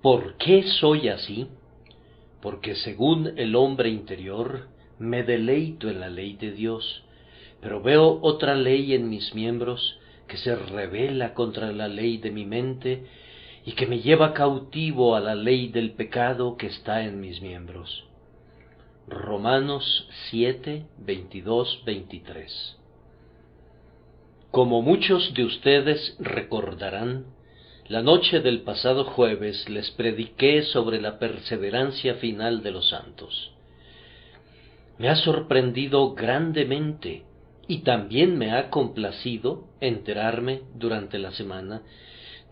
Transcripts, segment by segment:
¿Por qué soy así? Porque según el hombre interior, me deleito en la ley de Dios, pero veo otra ley en mis miembros que se rebela contra la ley de mi mente y que me lleva cautivo a la ley del pecado que está en mis miembros. Romanos 7, 22, 23. Como muchos de ustedes recordarán, la noche del pasado jueves les prediqué sobre la perseverancia final de los santos. Me ha sorprendido grandemente y también me ha complacido enterarme durante la semana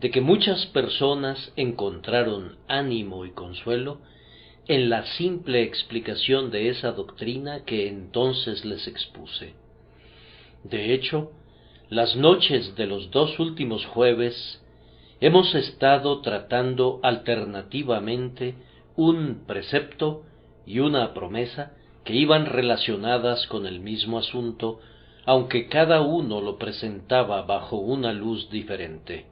de que muchas personas encontraron ánimo y consuelo en la simple explicación de esa doctrina que entonces les expuse. De hecho, las noches de los 2 últimos jueves hemos estado tratando alternativamente un precepto y una promesa que iban relacionadas con el mismo asunto, aunque cada uno lo presentaba bajo una luz diferente.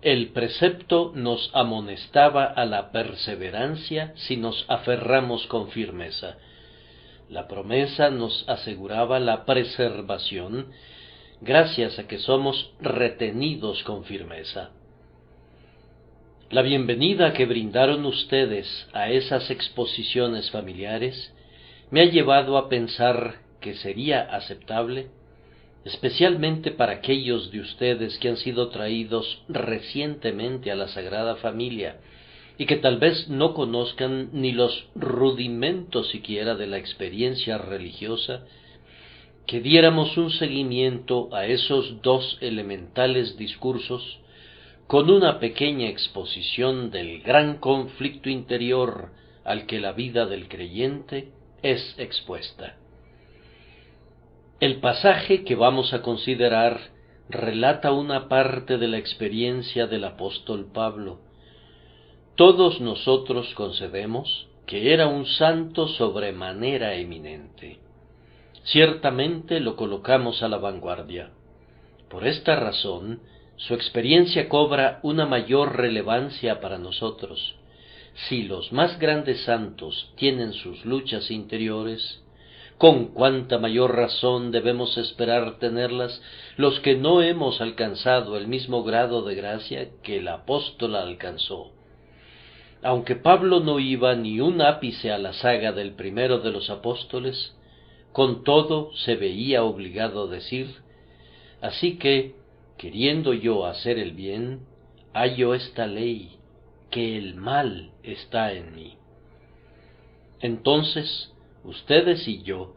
El precepto nos amonestaba a la perseverancia si nos aferramos con firmeza. La promesa nos aseguraba la preservación gracias a que somos retenidos con firmeza. La bienvenida que brindaron ustedes a esas exposiciones familiares me ha llevado a pensar que sería aceptable, especialmente para aquellos de ustedes que han sido traídos recientemente a la Sagrada Familia y que tal vez no conozcan ni los rudimentos siquiera de la experiencia religiosa, que diéramos un seguimiento a esos 2 elementales discursos con una pequeña exposición del gran conflicto interior al que la vida del creyente es expuesta. El pasaje que vamos a considerar relata una parte de la experiencia del apóstol Pablo. Todos nosotros concedemos que era un santo sobremanera eminente. Ciertamente lo colocamos a la vanguardia. Por esta razón, su experiencia cobra una mayor relevancia para nosotros. Si los más grandes santos tienen sus luchas interiores, con cuánta mayor razón debemos esperar tenerlas los que no hemos alcanzado el mismo grado de gracia que el apóstol alcanzó. Aunque Pablo no iba ni un ápice a la saga del primero de los apóstoles, con todo se veía obligado a decir: así que, queriendo yo hacer el bien, hallo esta ley, que el mal está en mí. Entonces, ustedes y yo,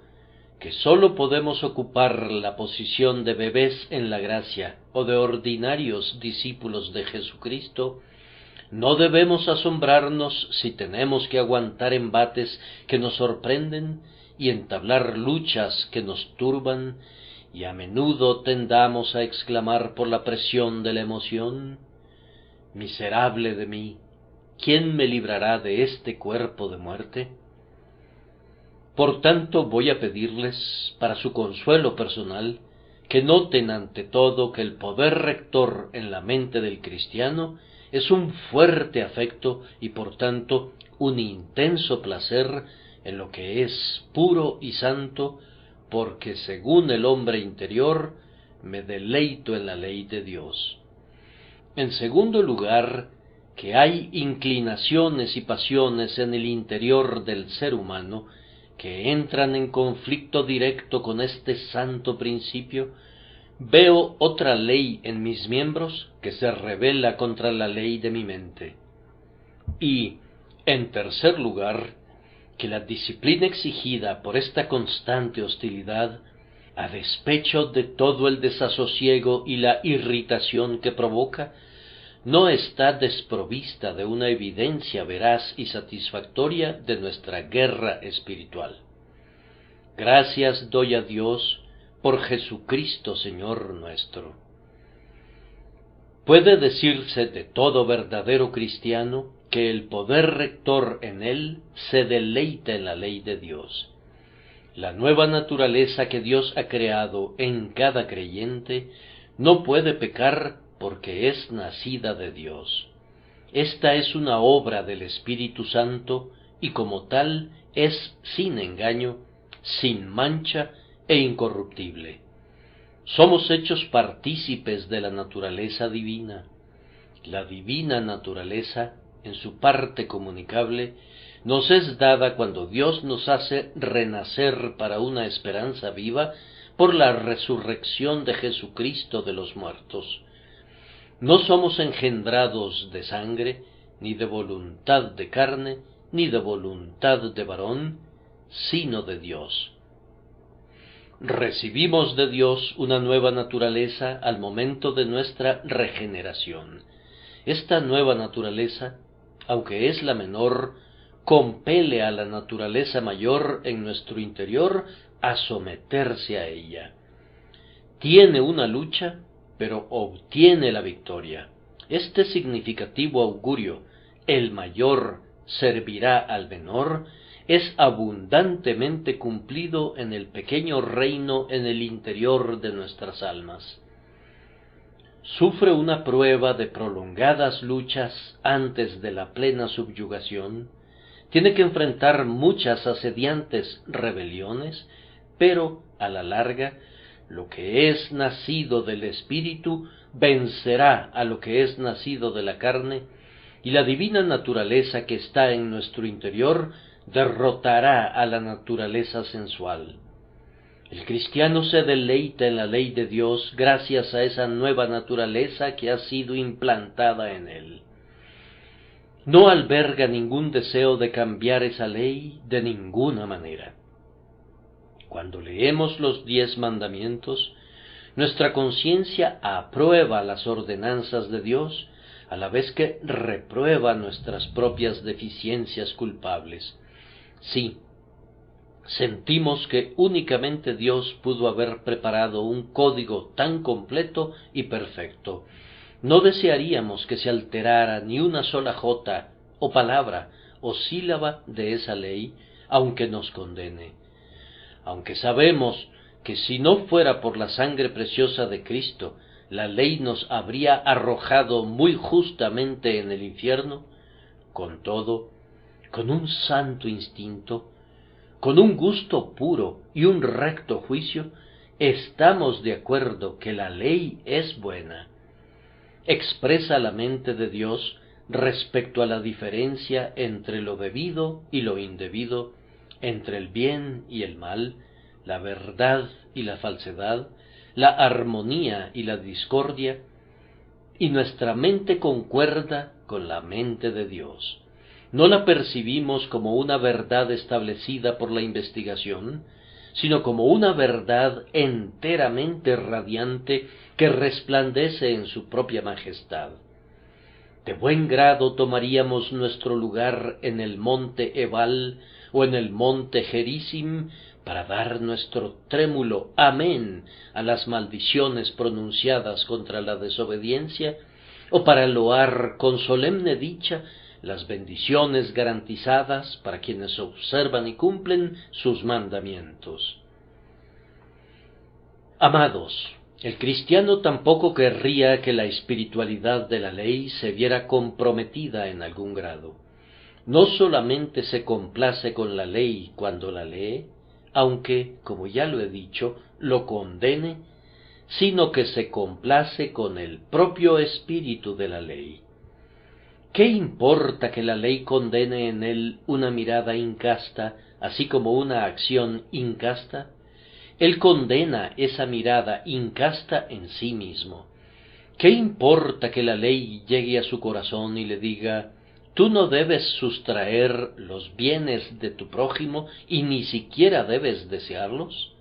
que sólo podemos ocupar la posición de bebés en la gracia o de ordinarios discípulos de Jesucristo, no debemos asombrarnos si tenemos que aguantar embates que nos sorprenden y entablar luchas que nos turban, y a menudo tendamos a exclamar por la presión de la emoción: miserable de mí, ¿quién me librará de este cuerpo de muerte? Por tanto, voy a pedirles, para su consuelo personal, que noten ante todo que el poder rector en la mente del cristiano es un fuerte afecto y por tanto un intenso placer en lo que es puro y santo, porque según el hombre interior me deleito en la ley de Dios. En segundo lugar, que hay inclinaciones y pasiones en el interior del ser humano que entran en conflicto directo con este santo principio, veo otra ley en mis miembros que se rebela contra la ley de mi mente. Y, en tercer lugar, que la disciplina exigida por esta constante hostilidad, a despecho de todo el desasosiego y la irritación que provoca, no está desprovista de una evidencia veraz y satisfactoria de nuestra guerra espiritual. Gracias doy a Dios por Jesucristo Señor nuestro. Puede decirse de todo verdadero cristiano que el poder rector en él se deleita en la ley de Dios. La nueva naturaleza que Dios ha creado en cada creyente no puede pecar porque es nacida de Dios. Esta es una obra del Espíritu Santo y como tal es sin engaño, sin mancha e incorruptible. Somos hechos partícipes de la naturaleza divina. La divina naturaleza, en su parte comunicable, nos es dada cuando Dios nos hace renacer para una esperanza viva por la resurrección de Jesucristo de los muertos. No somos engendrados de sangre, ni de voluntad de carne, ni de voluntad de varón, sino de Dios. Recibimos de Dios una nueva naturaleza al momento de nuestra regeneración. Esta nueva naturaleza, aunque es la menor, compele a la naturaleza mayor en nuestro interior a someterse a ella. Tiene una lucha, pero obtiene la victoria. Este significativo augurio, el mayor servirá al menor, es abundantemente cumplido en el pequeño reino en el interior de nuestras almas. Sufre una prueba de prolongadas luchas antes de la plena subyugación, tiene que enfrentar muchas asediantes rebeliones, pero a la larga, lo que es nacido del Espíritu vencerá a lo que es nacido de la carne, y la divina naturaleza que está en nuestro interior derrotará a la naturaleza sensual. El cristiano se deleita en la ley de Dios gracias a esa nueva naturaleza que ha sido implantada en él. No alberga ningún deseo de cambiar esa ley de ninguna manera. Cuando leemos los 10 mandamientos, nuestra conciencia aprueba las ordenanzas de Dios, a la vez que reprueba nuestras propias deficiencias culpables. Sí, sentimos que únicamente Dios pudo haber preparado un código tan completo y perfecto. No desearíamos que se alterara ni una sola jota, o palabra, o sílaba de esa ley, aunque nos condene. Aunque sabemos que si no fuera por la sangre preciosa de Cristo, la ley nos habría arrojado muy justamente en el infierno, con todo, con un santo instinto, con un gusto puro y un recto juicio, estamos de acuerdo que la ley es buena. Expresa la mente de Dios respecto a la diferencia entre lo debido y lo indebido, entre el bien y el mal, la verdad y la falsedad, la armonía y la discordia, y nuestra mente concuerda con la mente de Dios. No la percibimos como una verdad establecida por la investigación, sino como una verdad enteramente radiante que resplandece en su propia majestad. De buen grado tomaríamos nuestro lugar en el monte Ebal o en el monte Gerizim para dar nuestro trémulo amén a las maldiciones pronunciadas contra la desobediencia, o para loar con solemne dicha las bendiciones garantizadas para quienes observan y cumplen sus mandamientos. Amados, el cristiano tampoco querría que la espiritualidad de la ley se viera comprometida en algún grado. No solamente se complace con la ley cuando la lee, aunque, como ya lo he dicho, lo condene, sino que se complace con el propio espíritu de la ley. ¿Qué importa que la ley condene en él una mirada incasta, así como una acción incasta? Él condena esa mirada incasta en sí mismo. ¿Qué importa que la ley llegue a su corazón y le diga: tú no debes sustraer los bienes de tu prójimo y ni siquiera debes desearlos?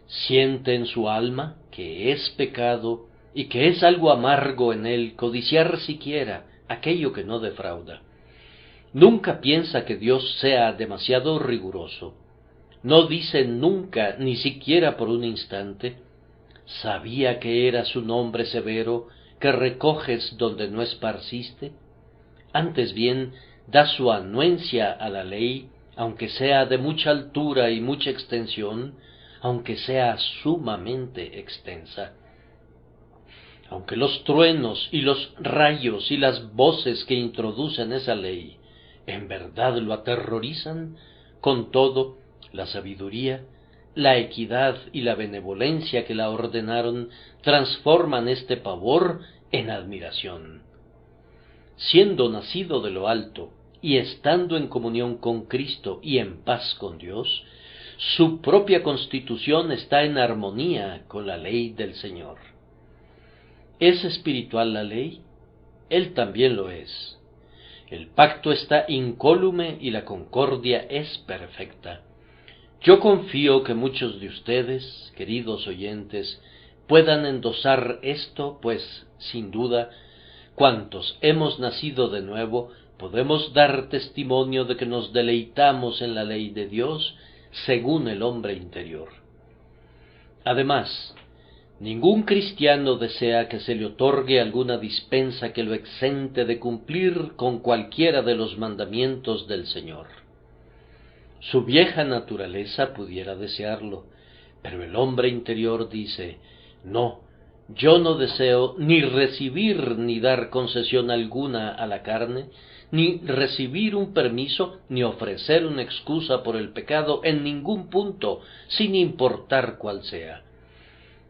Siente en su alma que es pecado y que es algo amargo en él codiciar siquiera aquello que no defrauda. Nunca piensa que Dios sea demasiado riguroso. No dice nunca, ni siquiera por un instante: ¿sabía que era su nombre severo, que recoges donde no esparciste? Antes bien, da su anuencia a la ley, aunque sea de mucha altura y mucha extensión, aunque sea sumamente extensa. Aunque los truenos y los rayos y las voces que introducen esa ley en verdad lo aterrorizan, con todo, la sabiduría, la equidad y la benevolencia que la ordenaron transforman este pavor en admiración. Siendo nacido de lo alto y estando en comunión con Cristo y en paz con Dios, su propia constitución está en armonía con la ley del Señor. ¿Es espiritual la ley? Él también lo es. El pacto está incólume y la concordia es perfecta. Yo confío que muchos de ustedes, queridos oyentes, puedan endosar esto, pues, sin duda, cuantos hemos nacido de nuevo, podemos dar testimonio de que nos deleitamos en la ley de Dios según el hombre interior. Además, ningún cristiano desea que se le otorgue alguna dispensa que lo exente de cumplir con cualquiera de los mandamientos del Señor. Su vieja naturaleza pudiera desearlo, pero el hombre interior dice: no, yo no deseo ni recibir ni dar concesión alguna a la carne, ni recibir un permiso, ni ofrecer una excusa por el pecado en ningún punto, sin importar cuál sea.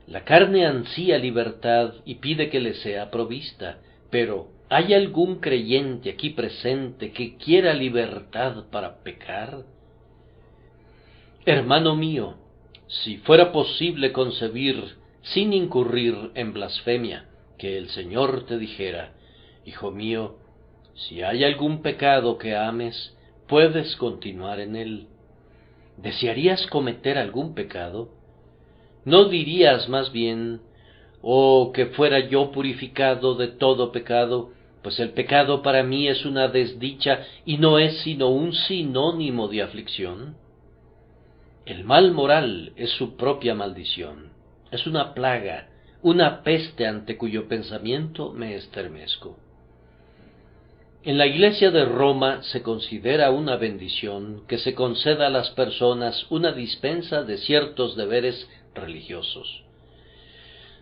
La carne ansía libertad y pide que le sea provista, pero ¿hay algún creyente aquí presente que quiera libertad para pecar? Hermano mío, si fuera posible concebir, sin incurrir en blasfemia, que el Señor te dijera: hijo mío, si hay algún pecado que ames, puedes continuar en él. ¿Desearías cometer algún pecado? ¿No dirías más bien: oh, que fuera yo purificado de todo pecado, pues el pecado para mí es una desdicha y no es sino un sinónimo de aflicción? El mal moral es su propia maldición, es una plaga, una peste ante cuyo pensamiento me estremezco. En la Iglesia de Roma se considera una bendición que se conceda a las personas una dispensa de ciertos deberes religiosos.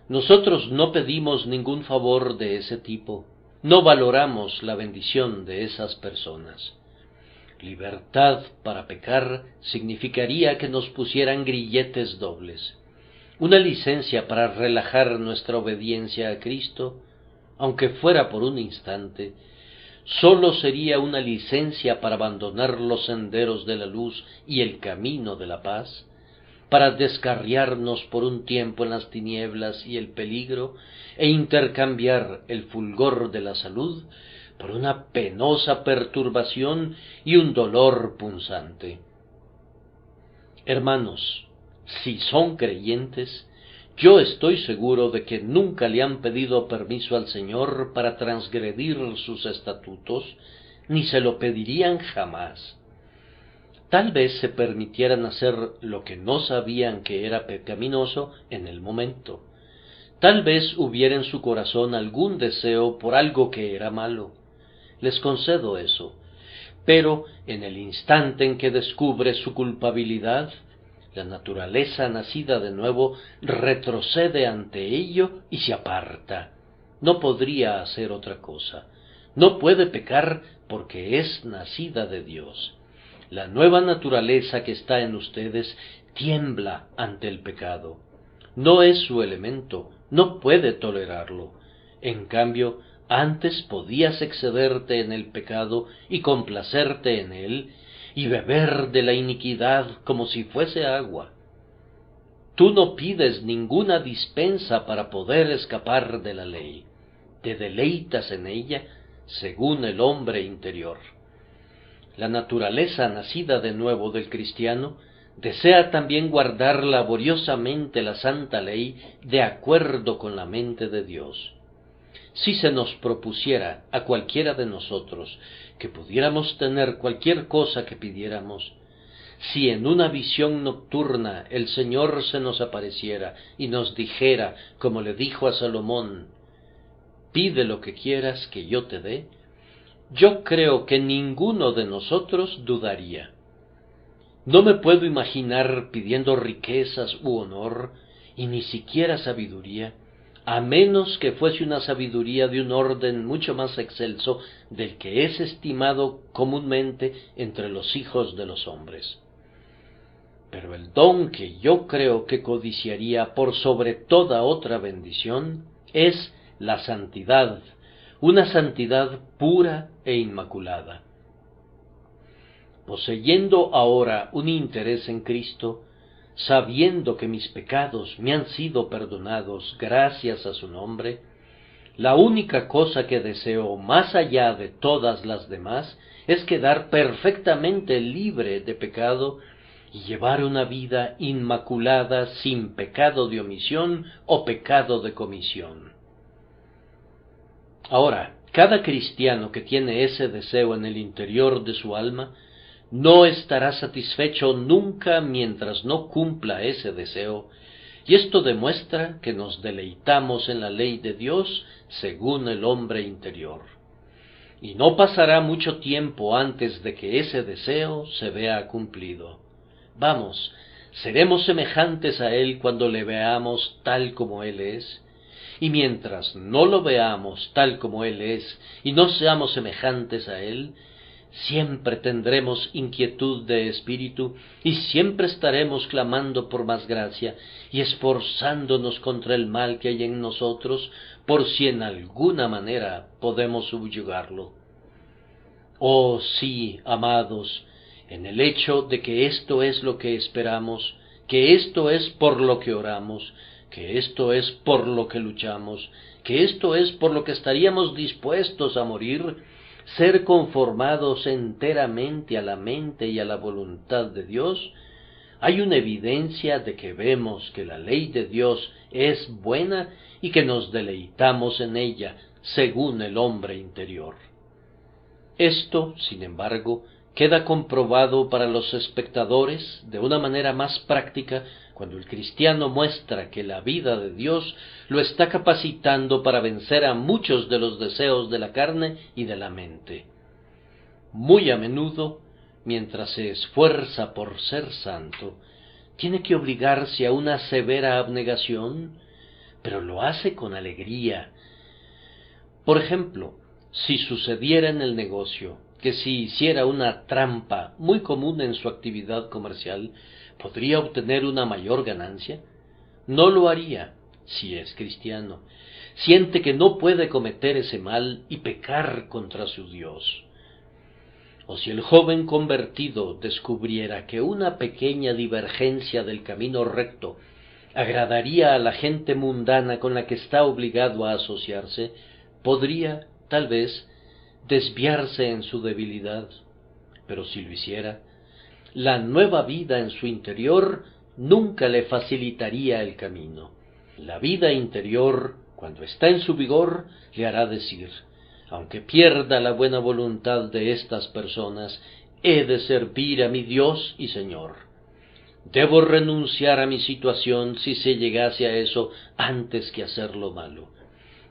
Nosotros no pedimos ningún favor de ese tipo, no valoramos la bendición de esas personas. Libertad para pecar significaría que nos pusieran grilletes dobles, una licencia para relajar nuestra obediencia a Cristo, aunque fuera por un instante. Sólo sería una licencia para abandonar los senderos de la luz y el camino de la paz, para descarriarnos por un tiempo en las tinieblas y el peligro, e intercambiar el fulgor de la salud por una penosa perturbación y un dolor punzante. Hermanos, si son creyentes, yo estoy seguro de que nunca le han pedido permiso al Señor para transgredir sus estatutos, ni se lo pedirían jamás. Tal vez se permitieran hacer lo que no sabían que era pecaminoso en el momento. Tal vez hubiera en su corazón algún deseo por algo que era malo. Les concedo eso. Pero en el instante en que descubre su culpabilidad, la naturaleza nacida de nuevo retrocede ante ello y se aparta. No podría hacer otra cosa. No puede pecar porque es nacida de Dios. La nueva naturaleza que está en ustedes tiembla ante el pecado. No es su elemento, no puede tolerarlo. En cambio, antes podías excederte en el pecado y complacerte en él, y beber de la iniquidad como si fuese agua. Tú no pides ninguna dispensa para poder escapar de la ley. Te deleitas en ella según el hombre interior. La naturaleza nacida de nuevo del cristiano desea también guardar laboriosamente la santa ley de acuerdo con la mente de Dios. Si se nos propusiera a cualquiera de nosotros que pudiéramos tener cualquier cosa que pidiéramos, si en una visión nocturna el Señor se nos apareciera y nos dijera, como le dijo a Salomón: pide lo que quieras que yo te dé, yo creo que ninguno de nosotros dudaría. No me puedo imaginar pidiendo riquezas u honor, y ni siquiera sabiduría, a menos que fuese una sabiduría de un orden mucho más excelso del que es estimado comúnmente entre los hijos de los hombres. Pero el don que yo creo que codiciaría por sobre toda otra bendición es la santidad, una santidad pura e inmaculada. Poseyendo ahora un interés en Cristo, sabiendo que mis pecados me han sido perdonados gracias a su nombre, la única cosa que deseo más allá de todas las demás es quedar perfectamente libre de pecado y llevar una vida inmaculada sin pecado de omisión o pecado de comisión. Ahora, cada cristiano que tiene ese deseo en el interior de su alma no estará satisfecho nunca mientras no cumpla ese deseo, y esto demuestra que nos deleitamos en la ley de Dios según el hombre interior. Y no pasará mucho tiempo antes de que ese deseo se vea cumplido. Vamos, seremos semejantes a Él cuando le veamos tal como Él es, y mientras no lo veamos tal como Él es y no seamos semejantes a Él, siempre tendremos inquietud de espíritu y siempre estaremos clamando por más gracia y esforzándonos contra el mal que hay en nosotros por si en alguna manera podemos subyugarlo. Oh sí, amados, en el hecho de que esto es lo que esperamos, que esto es por lo que oramos, que esto es por lo que luchamos, que esto es por lo que estaríamos dispuestos a morir, ser conformados enteramente a la mente y a la voluntad de Dios, hay una evidencia de que vemos que la ley de Dios es buena y que nos deleitamos en ella, según el hombre interior. Esto, sin embargo, queda comprobado para los espectadores de una manera más práctica cuando el cristiano muestra que la vida de Dios lo está capacitando para vencer a muchos de los deseos de la carne y de la mente. Muy a menudo, mientras se esfuerza por ser santo, tiene que obligarse a una severa abnegación, pero lo hace con alegría. Por ejemplo, si sucediera en el negocio que si hiciera una trampa muy común en su actividad comercial, ¿podría obtener una mayor ganancia? No lo haría, si es cristiano. Siente que no puede cometer ese mal y pecar contra su Dios. O si el joven convertido descubriera que una pequeña divergencia del camino recto agradaría a la gente mundana con la que está obligado a asociarse, podría, tal vez, desviarse en su debilidad. Pero si lo hiciera, la nueva vida en su interior nunca le facilitaría el camino. La vida interior, cuando está en su vigor, le hará decir: aunque pierda la buena voluntad de estas personas, he de servir a mi Dios y Señor. Debo renunciar a mi situación si se llegase a eso antes que hacer lo malo.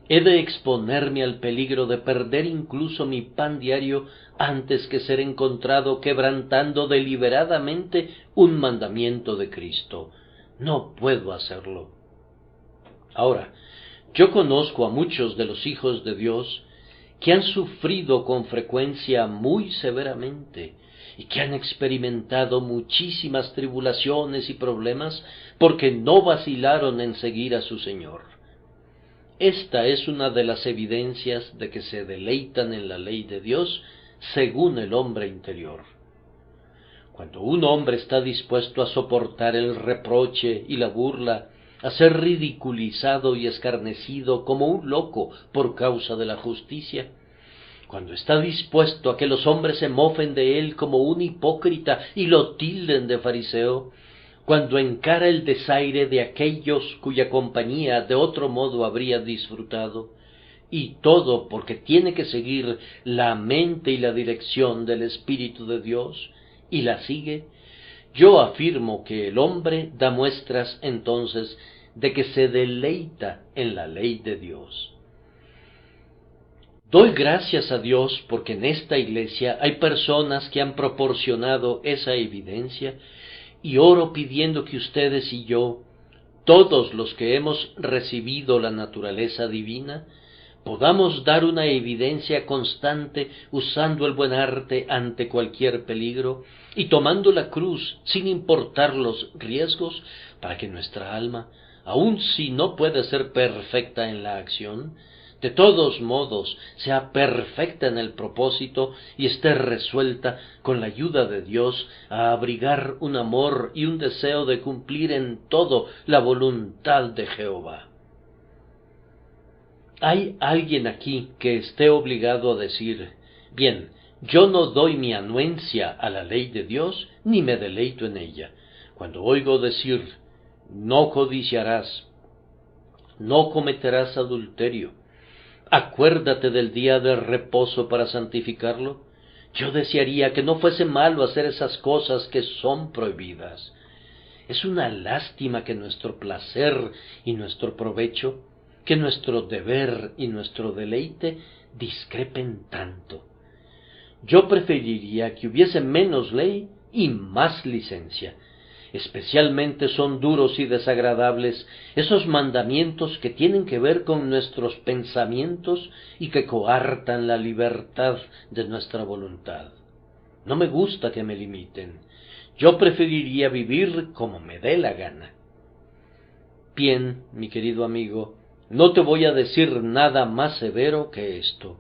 He de exponerme al peligro de perder incluso mi pan diario antes que ser encontrado quebrantando deliberadamente un mandamiento de Cristo. No puedo hacerlo. Ahora, yo conozco a muchos de los hijos de Dios que han sufrido con frecuencia muy severamente y que han experimentado muchísimas tribulaciones y problemas porque no vacilaron en seguir a su Señor. Esta es una de las evidencias de que se deleitan en la ley de Dios según el hombre interior. Cuando un hombre está dispuesto a soportar el reproche y la burla, a ser ridiculizado y escarnecido como un loco por causa de la justicia, cuando está dispuesto a que los hombres se mofen de él como un hipócrita y lo tilden de fariseo, cuando encara el desaire de aquellos cuya compañía de otro modo habría disfrutado, y todo porque tiene que seguir la mente y la dirección del Espíritu de Dios, y la sigue, yo afirmo que el hombre da muestras entonces de que se deleita en la ley de Dios. Doy gracias a Dios porque en esta iglesia hay personas que han proporcionado esa evidencia, y oro pidiendo que ustedes y yo todos los que hemos recibido la naturaleza divina, podamos dar una evidencia constante usando el buen arte ante cualquier peligro y tomando la cruz sin importar los riesgos, para que nuestra alma, aun si no puede ser perfecta en la acción, de todos modos sea perfecta en el propósito y esté resuelta, con la ayuda de Dios, a abrigar un amor y un deseo de cumplir en todo la voluntad de Jehová. ¿Hay alguien aquí que esté obligado a decir, bien, yo no doy mi anuencia a la ley de Dios, ni me deleito en ella? Cuando oigo decir, no codiciarás, no cometerás adulterio, acuérdate del día de reposo para santificarlo, yo desearía que no fuese malo hacer esas cosas que son prohibidas. Es una lástima que nuestro placer y nuestro provecho, que nuestro deber y nuestro deleite discrepen tanto. Yo preferiría que hubiese menos ley y más licencia. Especialmente son duros y desagradables esos mandamientos que tienen que ver con nuestros pensamientos y que coartan la libertad de nuestra voluntad. No me gusta que me limiten. Yo preferiría vivir como me dé la gana. Bien, mi querido amigo, no te voy a decir nada más severo que esto.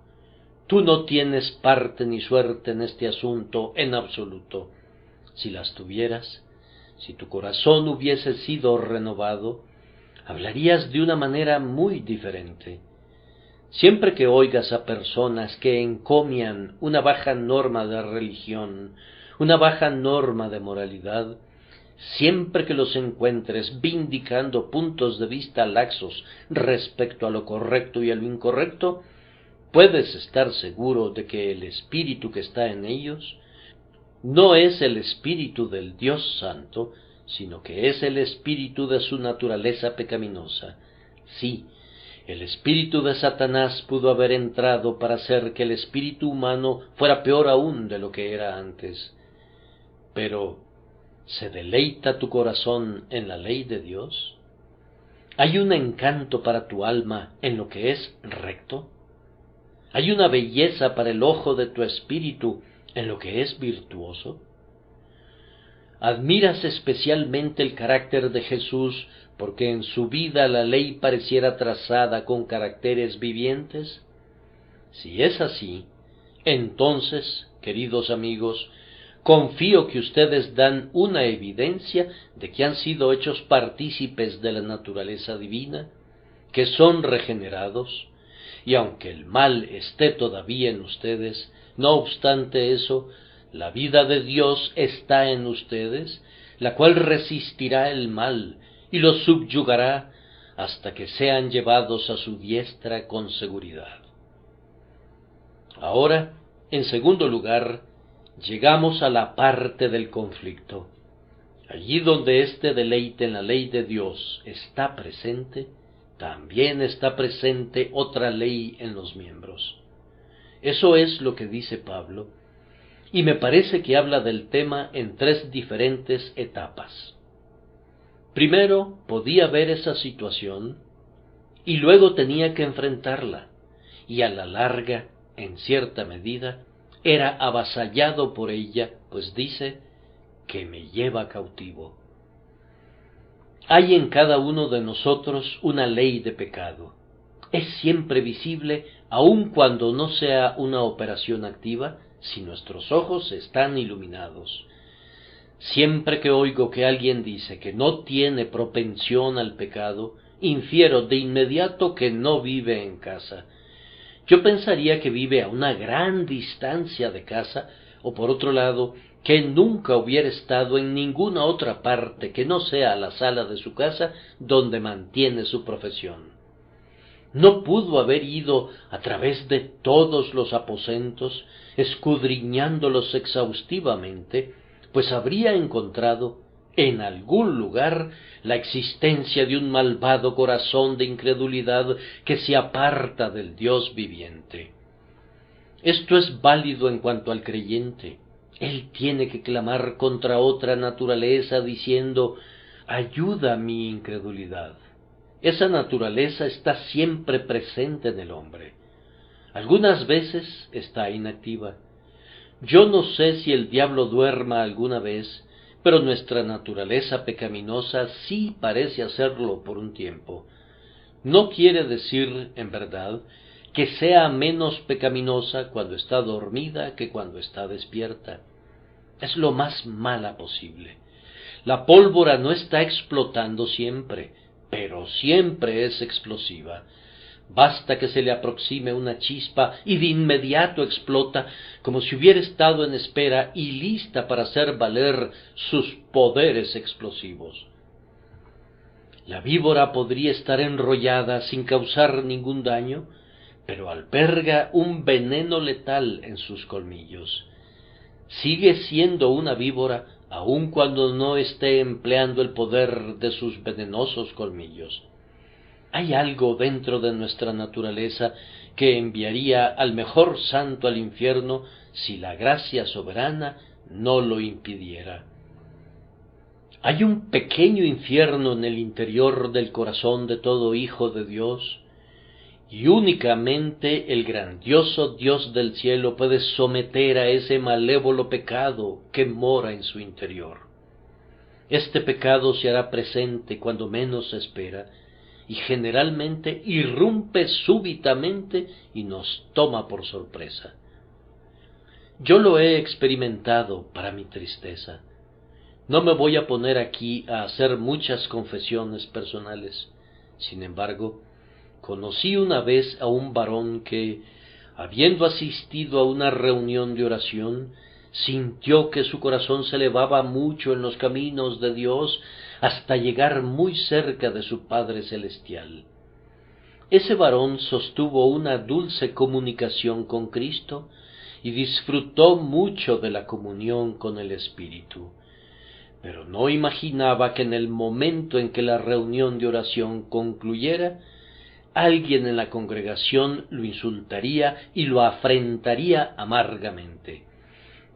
Tú no tienes parte ni suerte en este asunto en absoluto. Si las tuvieras, si tu corazón hubiese sido renovado, hablarías de una manera muy diferente. Siempre que oigas a personas que encomian una baja norma de religión, una baja norma de moralidad, siempre que los encuentres vindicando puntos de vista laxos respecto a lo correcto y a lo incorrecto, puedes estar seguro de que el espíritu que está en ellos no es el espíritu del Dios Santo, sino que es el espíritu de su naturaleza pecaminosa. Sí, el espíritu de Satanás pudo haber entrado para hacer que el espíritu humano fuera peor aún de lo que era antes. Pero, ¿se deleita tu corazón en la ley de Dios? ¿Hay un encanto para tu alma en lo que es recto? ¿Hay una belleza para el ojo de tu espíritu en lo que es virtuoso? ¿Admiras especialmente el carácter de Jesús porque en su vida la ley pareciera trazada con caracteres vivientes? Si es así, entonces, queridos amigos, confío que ustedes dan una evidencia de que han sido hechos partícipes de la naturaleza divina, que son regenerados, y aunque el mal esté todavía en ustedes, no obstante eso, la vida de Dios está en ustedes, la cual resistirá el mal y los subyugará hasta que sean llevados a su diestra con seguridad. Ahora, en segundo lugar, llegamos a la parte del conflicto. Allí donde este deleite en la ley de Dios está presente, también está presente otra ley en los miembros. Eso es lo que dice Pablo, y me parece que habla del tema en tres diferentes etapas. Primero podía ver esa situación, y luego tenía que enfrentarla, y a la larga, en cierta medida, era avasallado por ella, pues dice, que me lleva cautivo. Hay en cada uno de nosotros una ley de pecado. Es siempre visible, aun cuando no sea una operación activa, si nuestros ojos están iluminados. Siempre que oigo que alguien dice que no tiene propensión al pecado, infiero de inmediato que no vive en casa. Yo pensaría que vive a una gran distancia de casa, o por otro lado, que nunca hubiera estado en ninguna otra parte que no sea la sala de su casa donde mantiene su profesión. No pudo haber ido a través de todos los aposentos, escudriñándolos exhaustivamente, pues habría encontrado en algún lugar la existencia de un malvado corazón de incredulidad que se aparta del Dios viviente. Esto es válido en cuanto al creyente. Él tiene que clamar contra otra naturaleza diciendo: ayuda mi incredulidad. Esa naturaleza está siempre presente en el hombre. Algunas veces está inactiva. Yo no sé si el diablo duerma alguna vez, pero nuestra naturaleza pecaminosa sí parece hacerlo por un tiempo. No quiere decir, en verdad, que sea menos pecaminosa cuando está dormida que cuando está despierta. Es lo más mala posible. La pólvora no está explotando siempre, pero siempre es explosiva. Basta que se le aproxime una chispa y de inmediato explota, como si hubiera estado en espera y lista para hacer valer sus poderes explosivos. La víbora podría estar enrollada sin causar ningún daño, pero alberga un veneno letal en sus colmillos. Sigue siendo una víbora aun cuando no esté empleando el poder de sus venenosos colmillos. Hay algo dentro de nuestra naturaleza que enviaría al mejor santo al infierno si la gracia soberana no lo impidiera. Hay un pequeño infierno en el interior del corazón de todo hijo de Dios, y únicamente el grandioso Dios del cielo puede someter a ese malévolo pecado que mora en su interior. Este pecado se hará presente cuando menos se espera, y generalmente irrumpe súbitamente y nos toma por sorpresa. Yo lo he experimentado para mi tristeza. No me voy a poner aquí a hacer muchas confesiones personales. Sin embargo, conocí una vez a un varón que, habiendo asistido a una reunión de oración, sintió que su corazón se elevaba mucho en los caminos de Dios hasta llegar muy cerca de su Padre Celestial. Ese varón sostuvo una dulce comunicación con Cristo y disfrutó mucho de la comunión con el Espíritu, pero no imaginaba que en el momento en que la reunión de oración concluyera, alguien en la congregación lo insultaría y lo afrentaría amargamente.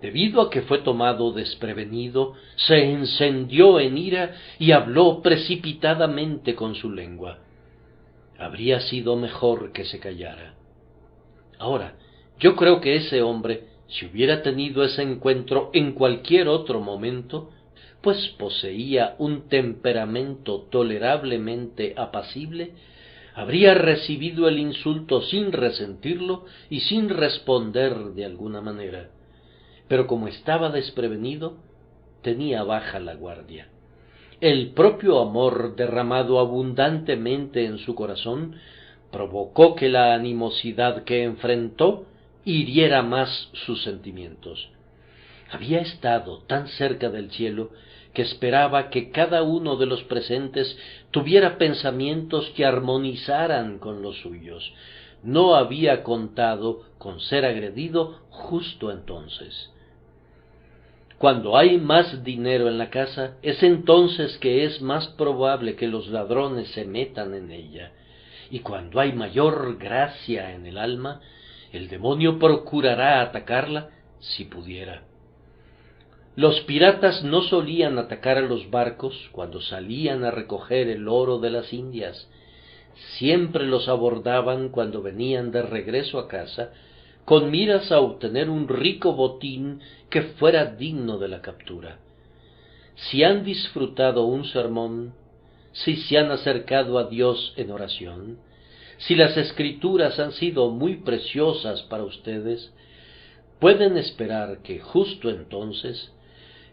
Debido a que fue tomado desprevenido, se encendió en ira y habló precipitadamente con su lengua. Habría sido mejor que se callara. Ahora, yo creo que ese hombre, si hubiera tenido ese encuentro en cualquier otro momento, pues poseía un temperamento tolerablemente apacible, habría recibido el insulto sin resentirlo y sin responder de alguna manera. Pero como estaba desprevenido, tenía baja la guardia. El propio amor derramado abundantemente en su corazón provocó que la animosidad que enfrentó hiriera más sus sentimientos. Había estado tan cerca del cielo que esperaba que cada uno de los presentes tuviera pensamientos que armonizaran con los suyos. No había contado con ser agredido justo entonces. Cuando hay más dinero en la casa, es entonces que es más probable que los ladrones se metan en ella. Y cuando hay mayor gracia en el alma, el demonio procurará atacarla si pudiera. Los piratas no solían atacar a los barcos cuando salían a recoger el oro de las Indias. Siempre los abordaban cuando venían de regreso a casa, con miras a obtener un rico botín que fuera digno de la captura. Si han disfrutado un sermón, si se han acercado a Dios en oración, si las Escrituras han sido muy preciosas para ustedes, pueden esperar que justo entonces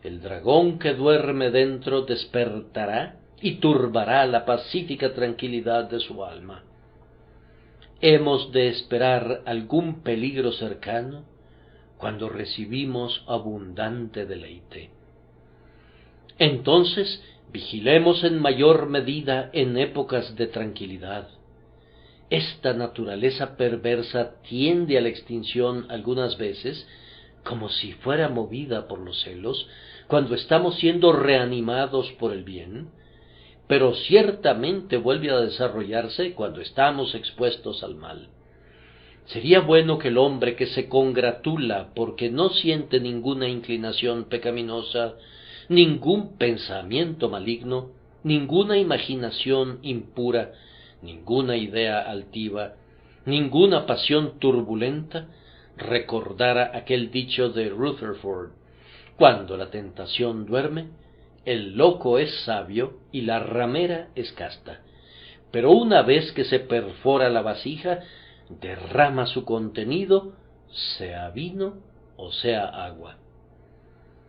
el dragón que duerme dentro despertará y turbará la pacífica tranquilidad de su alma. ¿Hemos de esperar algún peligro cercano cuando recibimos abundante deleite? Entonces, vigilemos en mayor medida en épocas de tranquilidad. Esta naturaleza perversa tiende a la extinción algunas veces, como si fuera movida por los celos, cuando estamos siendo reanimados por el bien, pero ciertamente vuelve a desarrollarse cuando estamos expuestos al mal. Sería bueno que el hombre que se congratula porque no siente ninguna inclinación pecaminosa, ningún pensamiento maligno, ninguna imaginación impura, ninguna idea altiva, ninguna pasión turbulenta recordara aquel dicho de Rutherford: cuando la tentación duerme, el loco es sabio y la ramera es casta, pero una vez que se perfora la vasija, derrama su contenido, sea vino o sea agua.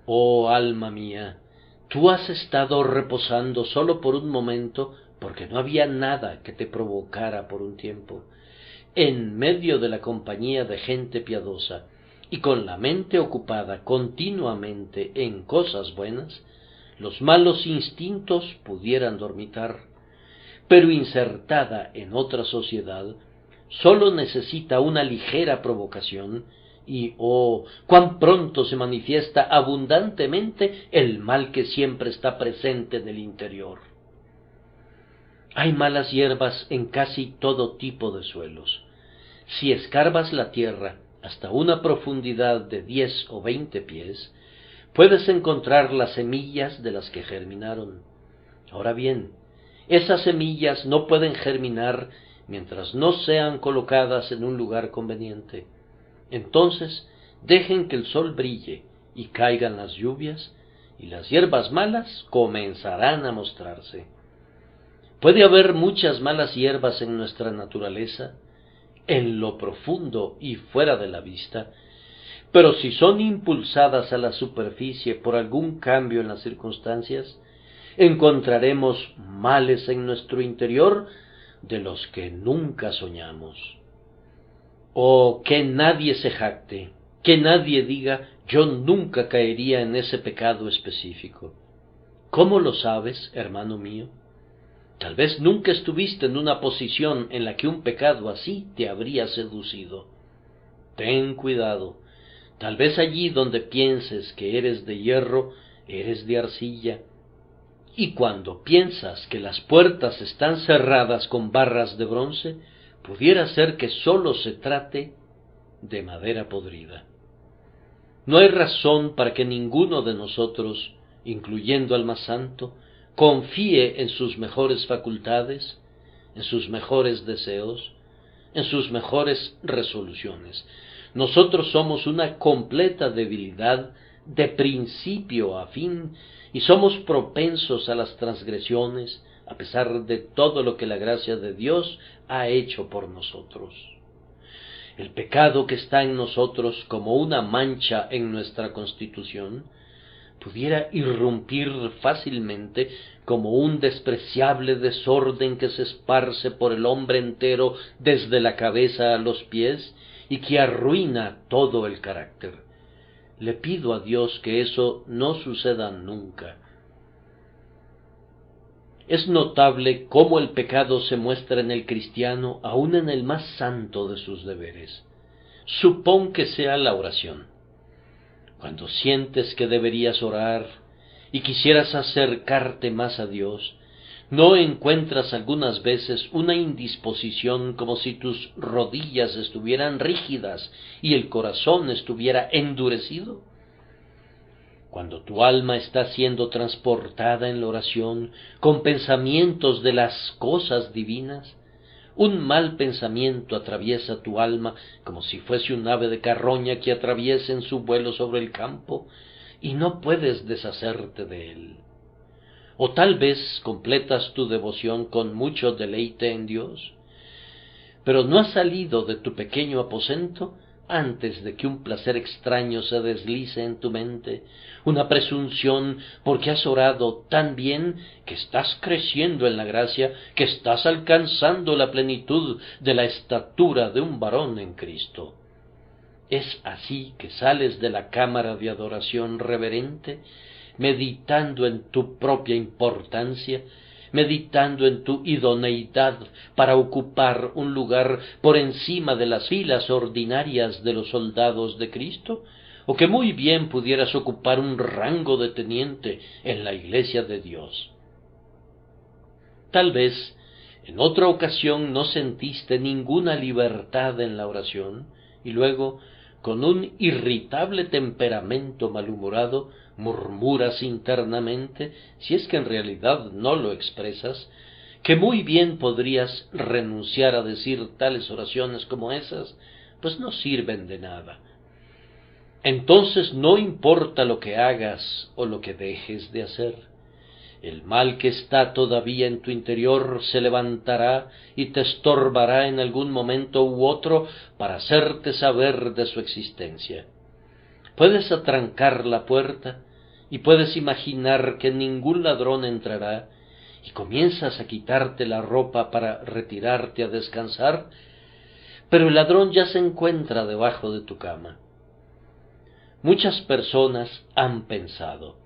Oh alma mía, tú has estado reposando solo por un momento, porque no había nada que te provocara por un tiempo, en medio de la compañía de gente piadosa, y con la mente ocupada continuamente en cosas buenas, los malos instintos pudieran dormitar, pero insertada en otra sociedad, sólo necesita una ligera provocación, y oh, cuán pronto se manifiesta abundantemente el mal que siempre está presente en el interior. Hay malas hierbas en casi todo tipo de suelos. Si escarbas la tierra hasta una profundidad de 10 o 20 pies, puedes encontrar las semillas de las que germinaron. Ahora bien, esas semillas no pueden germinar mientras no sean colocadas en un lugar conveniente. Entonces, dejen que el sol brille y caigan las lluvias, y las hierbas malas comenzarán a mostrarse. Puede haber muchas malas hierbas en nuestra naturaleza, en lo profundo y fuera de la vista, pero si son impulsadas a la superficie por algún cambio en las circunstancias, encontraremos males en nuestro interior de los que nunca soñamos. Oh, que nadie se jacte, que nadie diga: yo nunca caería en ese pecado específico. ¿Cómo lo sabes, hermano mío? Tal vez nunca estuviste en una posición en la que un pecado así te habría seducido. Ten cuidado. Tal vez allí donde pienses que eres de hierro, eres de arcilla. Y cuando piensas que las puertas están cerradas con barras de bronce, pudiera ser que sólo se trate de madera podrida. No hay razón para que ninguno de nosotros, incluyendo al más santo, confíe en sus mejores facultades, en sus mejores deseos, en sus mejores resoluciones. Nosotros somos una completa debilidad de principio a fin, y somos propensos a las transgresiones, a pesar de todo lo que la gracia de Dios ha hecho por nosotros. El pecado que está en nosotros como una mancha en nuestra constitución pudiera irrumpir fácilmente como un despreciable desorden que se esparce por el hombre entero desde la cabeza a los pies y que arruina todo el carácter. Le pido a Dios que eso no suceda nunca. Es notable cómo el pecado se muestra en el cristiano aun en el más santo de sus deberes. Supón que sea la oración. Cuando sientes que deberías orar y quisieras acercarte más a Dios, ¿no encuentras algunas veces una indisposición como si tus rodillas estuvieran rígidas y el corazón estuviera endurecido? Cuando tu alma está siendo transportada en la oración con pensamientos de las cosas divinas, un mal pensamiento atraviesa tu alma como si fuese un ave de carroña que atraviesa en su vuelo sobre el campo, y no puedes deshacerte de él. O tal vez completas tu devoción con mucho deleite en Dios, pero no has salido de tu pequeño aposento antes de que un placer extraño se deslice en tu mente, una presunción porque has orado tan bien que estás creciendo en la gracia, que estás alcanzando la plenitud de la estatura de un varón en Cristo. Es así que sales de la cámara de adoración reverente, meditando en tu propia importancia, meditando en tu idoneidad para ocupar un lugar por encima de las filas ordinarias de los soldados de Cristo, o que muy bien pudieras ocupar un rango de teniente en la Iglesia de Dios. Tal vez en otra ocasión no sentiste ninguna libertad en la oración, y luego, con un irritable temperamento malhumorado, murmuras internamente, si es que en realidad no lo expresas, que muy bien podrías renunciar a decir tales oraciones como esas, pues no sirven de nada. Entonces no importa lo que hagas o lo que dejes de hacer. El mal que está todavía en tu interior se levantará y te estorbará en algún momento u otro para hacerte saber de su existencia. Puedes atrancar la puerta y puedes imaginar que ningún ladrón entrará y comienzas a quitarte la ropa para retirarte a descansar, pero el ladrón ya se encuentra debajo de tu cama. Muchas personas han pensado: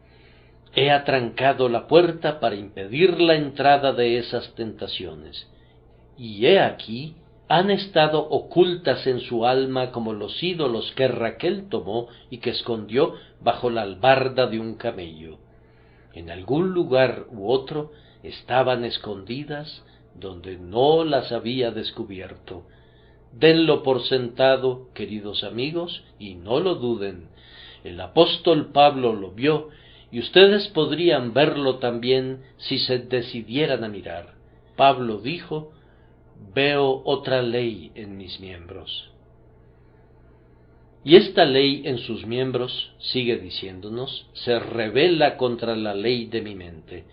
he atrancado la puerta para impedir la entrada de esas tentaciones, y he aquí han estado ocultas en su alma como los ídolos que Raquel tomó y que escondió bajo la albarda de un camello. En algún lugar u otro estaban escondidas donde no las había descubierto. Denlo por sentado, queridos amigos, y no lo duden. El apóstol Pablo lo vio, y ustedes podrían verlo también si se decidieran a mirar. Pablo dijo: veo otra ley en mis miembros. Y esta ley en sus miembros, sigue diciéndonos, se rebela contra la ley de mi mente.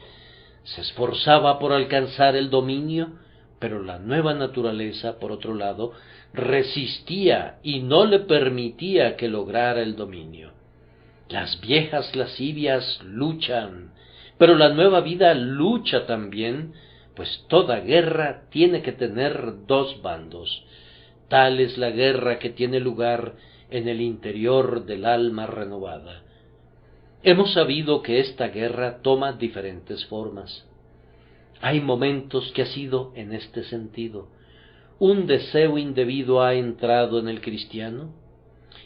Se esforzaba por alcanzar el dominio, pero la nueva naturaleza, por otro lado, resistía y no le permitía que lograra el dominio. Las viejas lascivias luchan, pero la nueva vida lucha también, pues toda guerra tiene que tener dos bandos. Tal es la guerra que tiene lugar en el interior del alma renovada. Hemos sabido que esta guerra toma diferentes formas. Hay momentos que ha sido en este sentido. Un deseo indebido ha entrado en el cristiano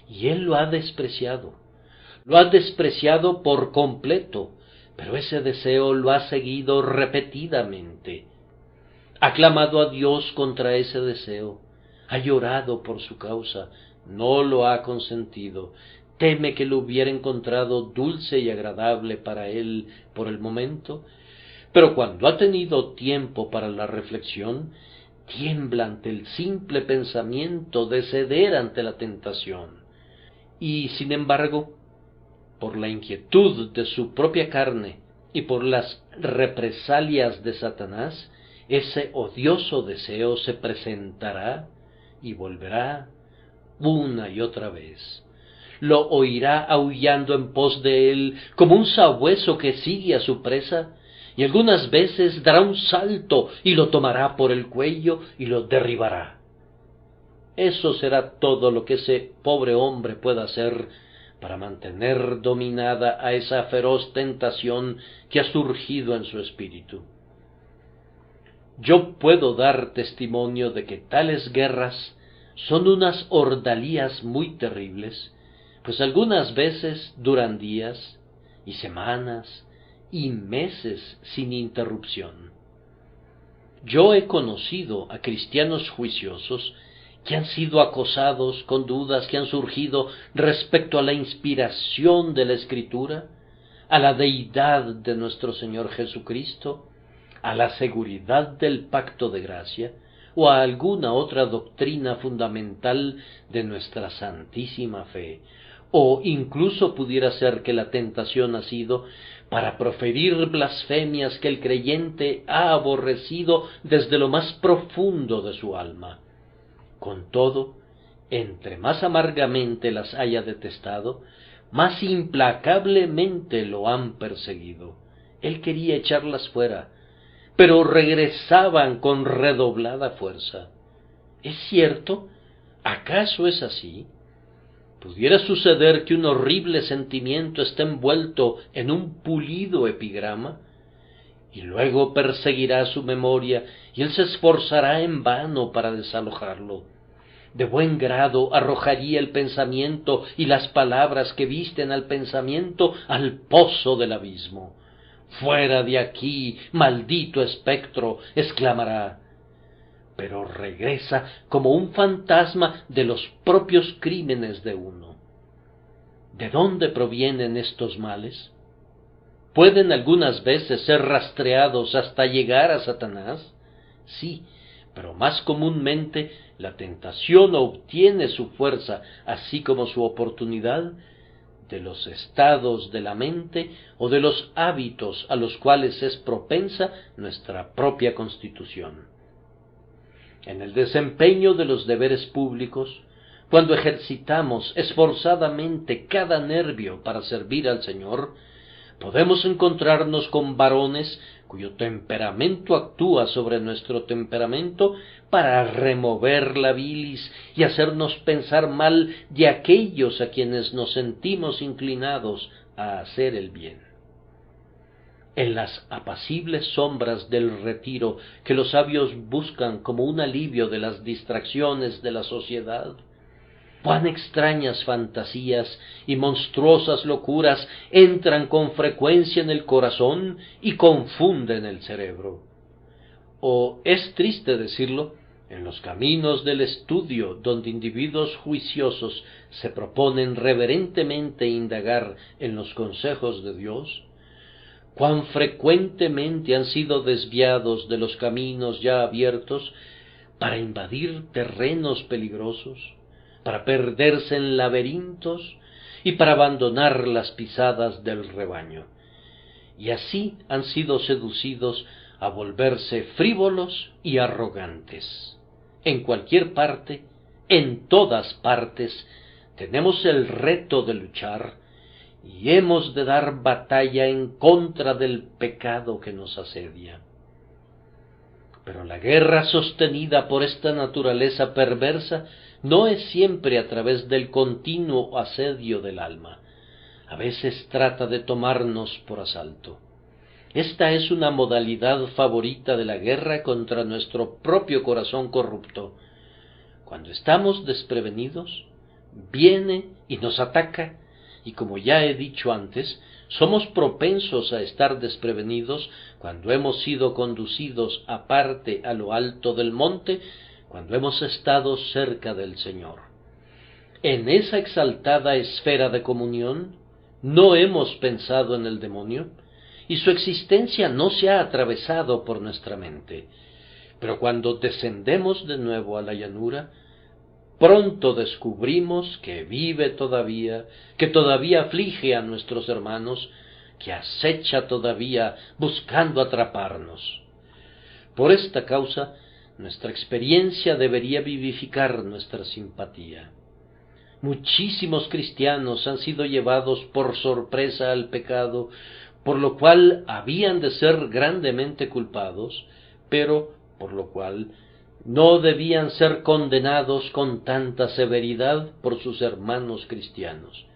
y él lo ha despreciado. Lo ha despreciado por completo, pero ese deseo lo ha seguido repetidamente. Ha clamado a Dios contra ese deseo, ha llorado por su causa, no lo ha consentido, teme que lo hubiera encontrado dulce y agradable para él por el momento, pero cuando ha tenido tiempo para la reflexión, tiembla ante el simple pensamiento de ceder ante la tentación. Y, sin embargo, por la inquietud de su propia carne y por las represalias de Satanás, ese odioso deseo se presentará y volverá una y otra vez. Lo oirá aullando en pos de él como un sabueso que sigue a su presa, y algunas veces dará un salto y lo tomará por el cuello y lo derribará. Eso será todo lo que ese pobre hombre pueda hacer para mantener dominada a esa feroz tentación que ha surgido en su espíritu. Yo puedo dar testimonio de que tales guerras son unas ordalías muy terribles, pues algunas veces duran días y semanas y meses sin interrupción. Yo he conocido a cristianos juiciosos que han sido acosados con dudas que han surgido respecto a la inspiración de la Escritura, a la deidad de nuestro Señor Jesucristo, a la seguridad del pacto de gracia, o a alguna otra doctrina fundamental de nuestra santísima fe, o incluso pudiera ser que la tentación ha sido para proferir blasfemias que el creyente ha aborrecido desde lo más profundo de su alma. Con todo, entre más amargamente las haya detestado, más implacablemente lo han perseguido. Él quería echarlas fuera, pero regresaban con redoblada fuerza. ¿Es cierto? ¿Acaso es así? ¿Pudiera suceder que un horrible sentimiento esté envuelto en un pulido epigrama? Y luego perseguirá su memoria, y él se esforzará en vano para desalojarlo. De buen grado arrojaría el pensamiento y las palabras que visten al pensamiento al pozo del abismo. «Fuera de aquí, maldito espectro», exclamará. pero regresa como un fantasma de los propios crímenes de uno. ¿De dónde provienen estos males? ¿Pueden algunas veces ser rastreados hasta llegar a Satanás? Sí, pero más comúnmente la tentación obtiene su fuerza, así como su oportunidad, de los estados de la mente o de los hábitos a los cuales es propensa nuestra propia constitución. En el desempeño de los deberes públicos, cuando ejercitamos esforzadamente cada nervio para servir al Señor, podemos encontrarnos con varones cuyo temperamento actúa sobre nuestro temperamento para remover la bilis y hacernos pensar mal de aquellos a quienes nos sentimos inclinados a hacer el bien. En las apacibles sombras del retiro que los sabios buscan como un alivio de las distracciones de la sociedad, cuán extrañas fantasías y monstruosas locuras entran con frecuencia en el corazón y confunden el cerebro. O, es triste decirlo, en los caminos del estudio donde individuos juiciosos se proponen reverentemente indagar en los consejos de Dios, cuán frecuentemente han sido desviados de los caminos ya abiertos para invadir terrenos peligrosos, para perderse en laberintos y para abandonar las pisadas del rebaño, y así han sido seducidos a volverse frívolos y arrogantes. En cualquier parte, en todas partes, tenemos el reto de luchar y hemos de dar batalla en contra del pecado que nos asedia. Pero la guerra sostenida por esta naturaleza perversa no es siempre a través del continuo asedio del alma. A veces trata de tomarnos por asalto. Esta es una modalidad favorita de la guerra contra nuestro propio corazón corrupto. Cuando estamos desprevenidos, viene y nos ataca, y como ya he dicho antes, somos propensos a estar desprevenidos cuando hemos sido conducidos aparte a lo alto del monte, cuando hemos estado cerca del Señor. En esa exaltada esfera de comunión, no hemos pensado en el demonio, y su existencia no se ha atravesado por nuestra mente. Pero cuando descendemos de nuevo a la llanura, pronto descubrimos que vive todavía, que todavía aflige a nuestros hermanos, que acecha todavía buscando atraparnos. Por esta causa, nuestra experiencia debería vivificar nuestra simpatía. Muchísimos cristianos han sido llevados por sorpresa al pecado, por lo cual habían de ser grandemente culpados, pero por lo cual no debían ser condenados con tanta severidad por sus hermanos cristianos.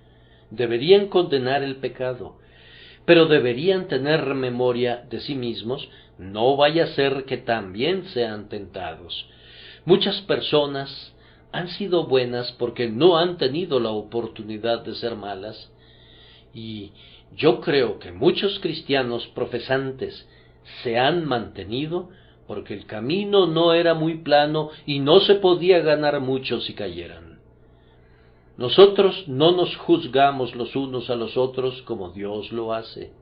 Deberían condenar el pecado, pero deberían tener memoria de sí mismos, no vaya a ser que también sean tentados. Muchas personas han sido buenas porque no han tenido la oportunidad de ser malas, y yo creo que muchos cristianos profesantes se han mantenido porque el camino no era muy plano y no se podía ganar mucho si cayeran. Nosotros no nos juzgamos los unos a los otros como Dios lo hace.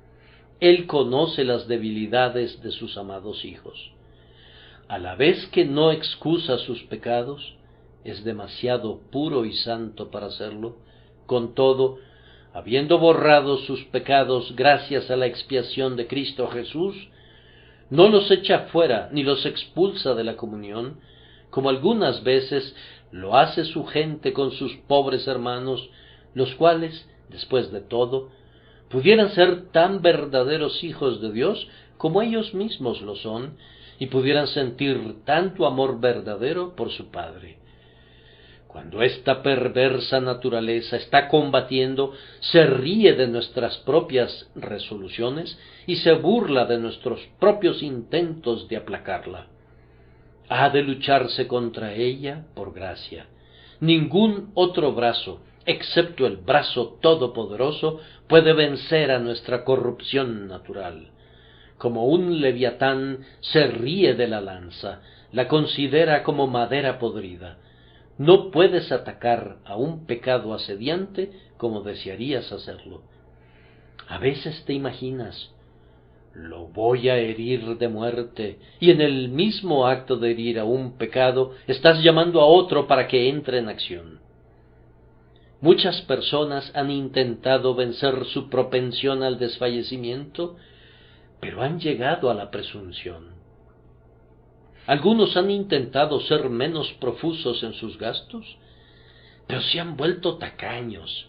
Él conoce las debilidades de sus amados hijos. A la vez que no excusa sus pecados, es demasiado puro y santo para hacerlo. Con todo, habiendo borrado sus pecados gracias a la expiación de Cristo Jesús, no los echa fuera ni los expulsa de la comunión, como algunas veces lo hace su gente con sus pobres hermanos, los cuales, después de todo, pudieran ser tan verdaderos hijos de Dios como ellos mismos lo son, y pudieran sentir tanto amor verdadero por su Padre. Cuando esta perversa naturaleza está combatiendo, se ríe de nuestras propias resoluciones y se burla de nuestros propios intentos de aplacarla. Ha de lucharse contra ella por gracia. Ningún otro brazo, excepto el brazo todopoderoso, puede vencer a nuestra corrupción natural. Como un leviatán se ríe de la lanza, la considera como madera podrida. No puedes atacar a un pecado asediante como desearías hacerlo. A veces te imaginas, lo voy a herir de muerte, y en el mismo acto de herir a un pecado, estás llamando a otro para que entre en acción. Muchas personas han intentado vencer su propensión al desfallecimiento, pero han llegado a la presunción. Algunos han intentado ser menos profusos en sus gastos, pero se han vuelto tacaños.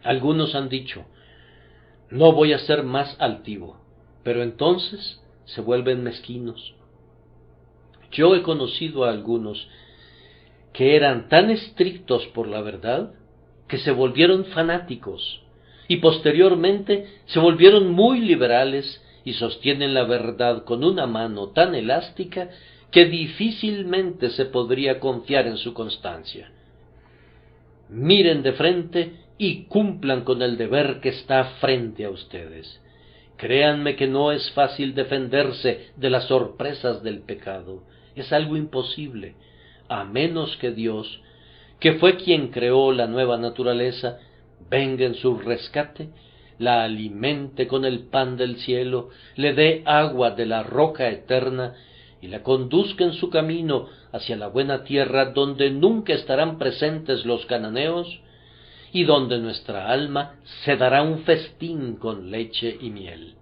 Algunos han dicho, no voy a ser más altivo, pero entonces se vuelven mezquinos. Yo he conocido a algunos que eran tan estrictos por la verdad que se volvieron fanáticos y posteriormente se volvieron muy liberales y sostienen la verdad con una mano tan elástica que difícilmente se podría confiar en su constancia. Miren de frente y cumplan con el deber que está frente a ustedes. Créanme que no es fácil defenderse de las sorpresas del pecado. Es algo imposible, a menos que Dios, que fue quien creó la nueva naturaleza, venga en su rescate, la alimente con el pan del cielo, le dé agua de la roca eterna y la conduzca en su camino hacia la buena tierra donde nunca estarán presentes los cananeos y donde nuestra alma se dará un festín con leche y miel.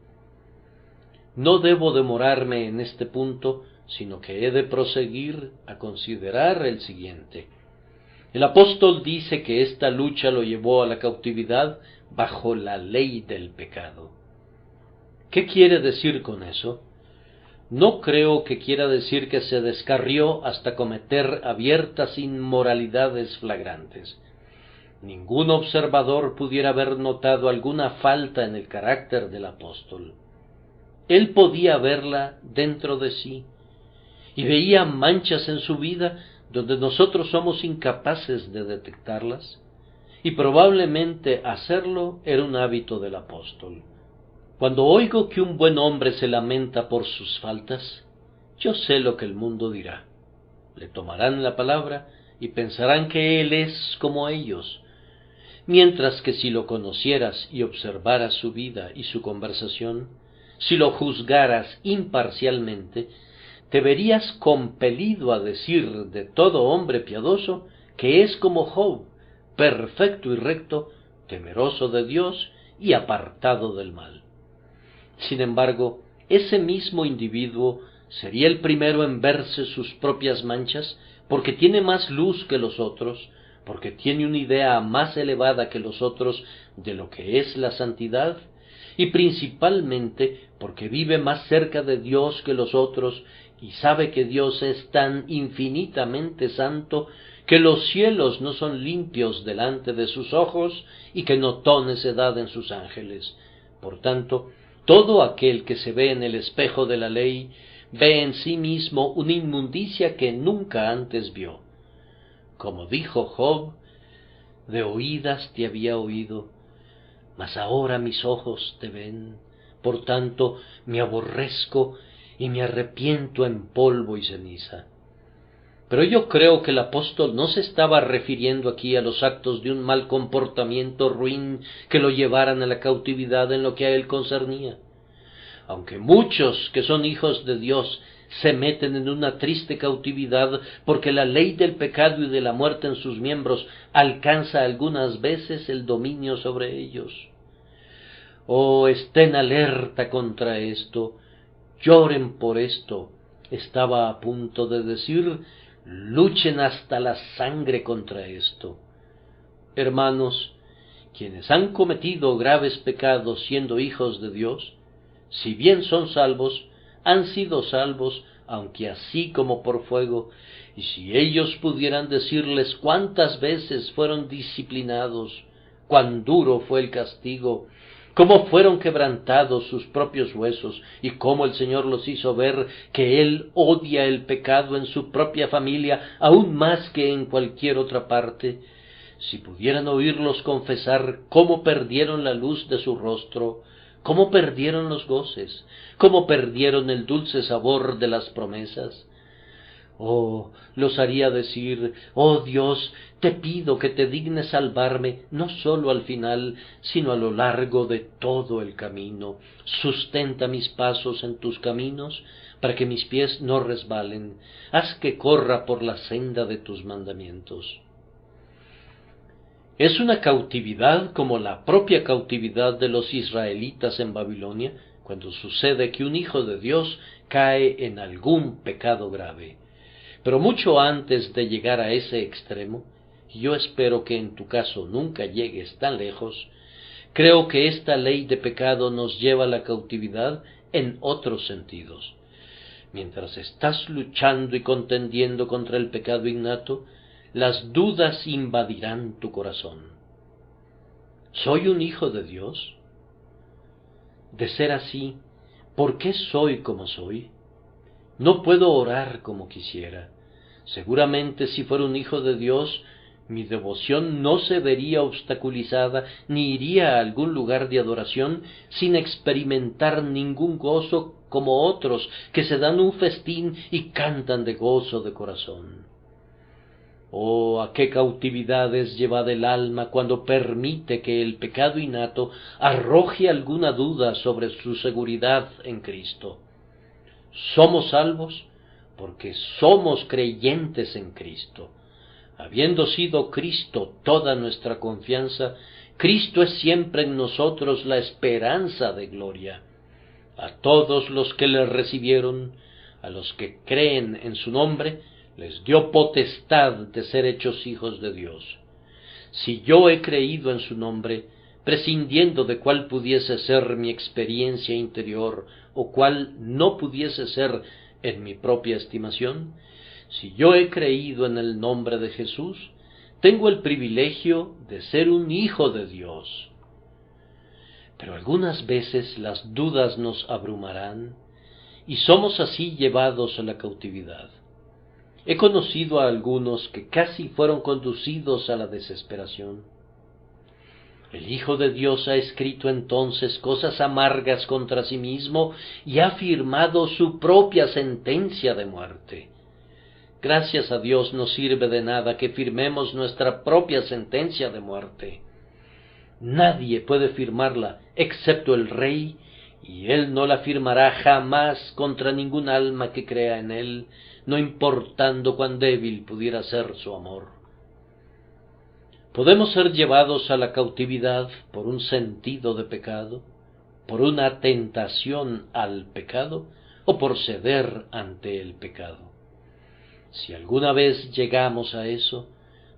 No debo demorarme en este punto, sino que he de proseguir a considerar el siguiente. El apóstol dice que esta lucha lo llevó a la cautividad bajo la ley del pecado. ¿Qué quiere decir con eso? No creo que quiera decir que se descarrió hasta cometer abiertas inmoralidades flagrantes. Ningún observador pudiera haber notado alguna falta en el carácter del apóstol. Él podía verla dentro de sí, y veía manchas en su vida donde nosotros somos incapaces de detectarlas, y probablemente hacerlo era un hábito del apóstol. Cuando oigo que un buen hombre se lamenta por sus faltas, yo sé lo que el mundo dirá. Le tomarán la palabra y pensarán que él es como ellos, mientras que si lo conocieras y observaras su vida y su conversación, si lo juzgaras imparcialmente, te verías compelido a decir de todo hombre piadoso que es como Job, perfecto y recto, temeroso de Dios y apartado del mal. Sin embargo, ese mismo individuo sería el primero en verse sus propias manchas porque tiene más luz que los otros, porque tiene una idea más elevada que los otros de lo que es la santidad, y principalmente porque vive más cerca de Dios que los otros y sabe que Dios es tan infinitamente santo que los cielos no son limpios delante de sus ojos y que notó necedad en sus ángeles. Por tanto, todo aquel que se ve en el espejo de la ley ve en sí mismo una inmundicia que nunca antes vio. Como dijo Job, de oídas te había oído, mas ahora mis ojos te ven, por tanto me aborrezco y me arrepiento en polvo y ceniza. Pero yo creo que el apóstol no se estaba refiriendo aquí a los actos de un mal comportamiento ruin que lo llevaran a la cautividad en lo que a él concernía. Aunque muchos que son hijos de Dios se meten en una triste cautividad porque la ley del pecado y de la muerte en sus miembros alcanza algunas veces el dominio sobre ellos. Oh, estén alerta contra esto, lloren por esto. Estaba a punto de decir, luchen hasta la sangre contra esto. Hermanos, quienes han cometido graves pecados siendo hijos de Dios, si bien son salvos, han sido salvos, aunque así como por fuego, y si ellos pudieran decirles cuántas veces fueron disciplinados, cuán duro fue el castigo, cómo fueron quebrantados sus propios huesos, y cómo el Señor los hizo ver que Él odia el pecado en su propia familia, aún más que en cualquier otra parte, si pudieran oírlos confesar cómo perdieron la luz de su rostro, cómo perdieron los goces, cómo perdieron el dulce sabor de las promesas, Oh, los haría decir: oh Dios, te pido que te dignes salvarme, no sólo al final, sino a lo largo de todo el camino. Sustenta mis pasos en tus caminos, para que mis pies no resbalen. Haz que corra por la senda de tus mandamientos. Es una cautividad como la propia cautividad de los israelitas en Babilonia, cuando sucede que un hijo de Dios cae en algún pecado grave. Pero mucho antes de llegar a ese extremo, y yo espero que en tu caso nunca llegues tan lejos, creo que esta ley de pecado nos lleva a la cautividad en otros sentidos. Mientras estás luchando y contendiendo contra el pecado innato, las dudas invadirán tu corazón. ¿Soy un hijo de Dios? De ser así, ¿por qué soy como soy? No puedo orar como quisiera. Seguramente si fuera un hijo de Dios, mi devoción no se vería obstaculizada, ni iría a algún lugar de adoración sin experimentar ningún gozo como otros que se dan un festín y cantan de gozo de corazón. Oh, a qué cautividad es llevada el alma cuando permite que el pecado innato arroje alguna duda sobre su seguridad en Cristo. Somos salvos porque somos creyentes en Cristo. Habiendo sido Cristo toda nuestra confianza, Cristo es siempre en nosotros la esperanza de gloria. A todos los que le recibieron, a los que creen en su nombre, les dio potestad de ser hechos hijos de Dios. Si yo he creído en su nombre, prescindiendo de cuál pudiese ser mi experiencia interior o cuál no pudiese ser en mi propia estimación, si yo he creído en el nombre de Jesús, tengo el privilegio de ser un hijo de Dios. Pero algunas veces las dudas nos abrumarán y somos así llevados a la cautividad. He conocido a algunos que casi fueron conducidos a la desesperación. El Hijo de Dios ha escrito entonces cosas amargas contra sí mismo y ha firmado su propia sentencia de muerte. Gracias a Dios no sirve de nada que firmemos nuestra propia sentencia de muerte. Nadie puede firmarla excepto el Rey, y Él no la firmará jamás contra ningún alma que crea en Él, no importando cuán débil pudiera ser su amor. Podemos ser llevados a la cautividad por un sentido de pecado, por una tentación al pecado, o por ceder ante el pecado. Si alguna vez llegamos a eso,